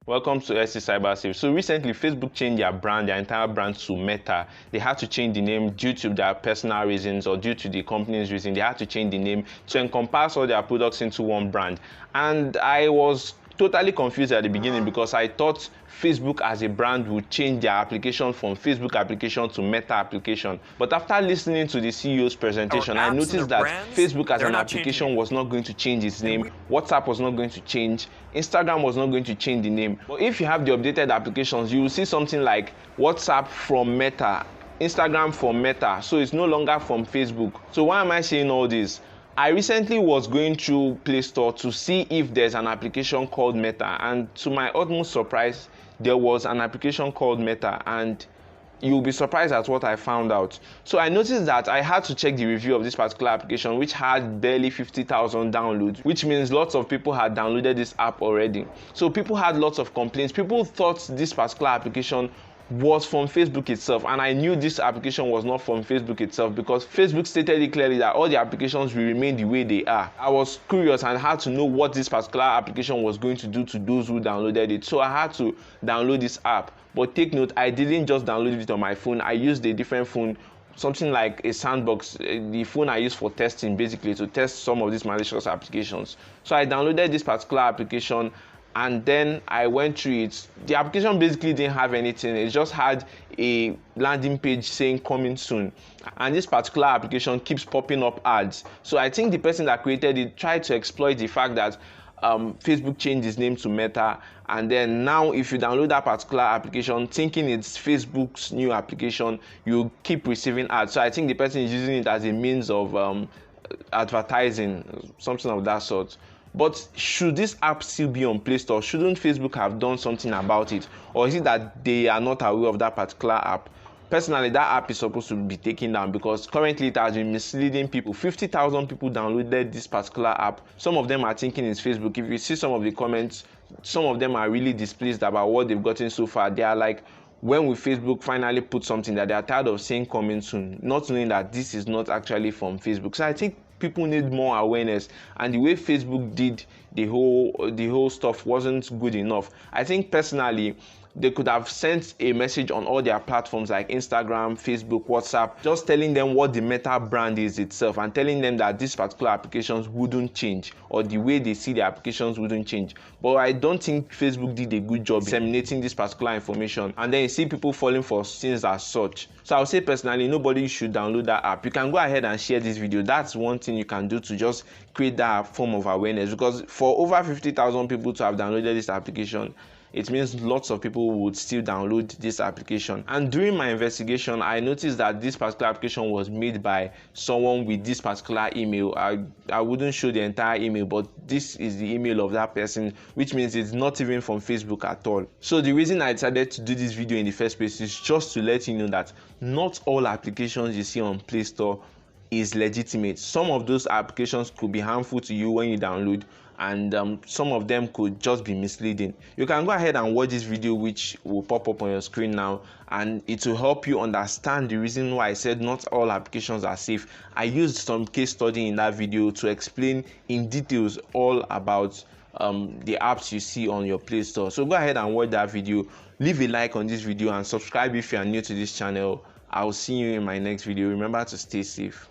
Welcome to SC CyberSafe. So recently, Facebook changed their entire brand to Meta. They had to change the name due to their personal reasons or due to the company's reason. They had to change the name to encompass all their products into one brand. And I was totally confused at the beginning because I thought Facebook as a brand would change their application from Facebook application to Meta application. But after listening to the CEO's presentation, I noticed that Facebook as an application was not going to change its name, WhatsApp was not going to change, Instagram was not going to change the name. But if you have the updated applications, you will see something like WhatsApp from Meta, Instagram from Meta, so it's no longer from Facebook. So why am I saying all this? I recently was going through Play Store to see if there's an application called Meta, and to my utmost surprise, there was an application called Meta, and you'll be surprised at what I found out. So I noticed that I had to check the review of this particular application, which had barely 50,000 downloads, which means lots of people had downloaded this app already. So people had lots of complaints. People thought this particular application was from Facebook itself, and I knew this application was not from Facebook itself because Facebook stated it clearly that all the applications will remain the way they are. I was curious and had to know what this particular application was going to do to those who downloaded it, so I had to download this app. But take note, I didn't just download it on my phone. I used a different phone, something like a Sandbox, the phone I use for testing, basically to test some of these malicious applications. So I downloaded this particular application, and then I went through it. The application basically didn't have anything. It just had a landing page saying coming soon, and this particular application keeps popping up ads. So I think the person that created it tried to exploit the fact that Facebook changed its name to Meta, and then now if you download that particular application thinking it's Facebook's new application, you keep receiving ads. So I think the person is using it as a means of advertising, something of that sort. But should this app still be on Play Store? Shouldn't Facebook have done something about it? Or is it that they are not aware of that particular app? Personally, that app is supposed to be taken down because currently it has been misleading people. 50,000 people downloaded this particular app. Some of them are thinking it's Facebook. If you see some of the comments, some of them are really displeased about what they've gotten so far. They are like, when will Facebook finally put something that they are tired of saying coming soon, not knowing that this is not actually from Facebook. So I think people need more awareness, and the way Facebook did the whole stuff wasn't good enough. I think personally they could have sent a message on all their platforms like Instagram, Facebook, WhatsApp, just telling them what the Meta brand is itself and telling them that these particular applications wouldn't change, or the way they see the applications wouldn't change. But I don't think Facebook did a good job disseminating this particular information, and then you see people falling for things as such. So I would say personally, nobody should download that app. You can go ahead and share this video. That's one thing you can do to just create that form of awareness, because for over 50,000 people to have downloaded this application, it means lots of people would still download this application. And during my investigation, I noticed that this particular application was made by someone with this particular email. I wouldn't show the entire email, but this is the email of that person, which means it's not even from Facebook at all. So the reason I decided to do this video in the first place is just to let you know that not all applications you see on Play Store is legitimate. Some of those applications could be harmful to you when you download, and some of them could just be misleading. You can go ahead and watch this video, which will pop up on your screen now, and it will help you understand the reason why I said not all applications are safe. I used some case study in that video to explain in details all about the apps you see on your Play Store. So go ahead and watch that video, leave a like on this video, and subscribe if you are new to this channel. I'll see you in my next video. Remember to stay safe.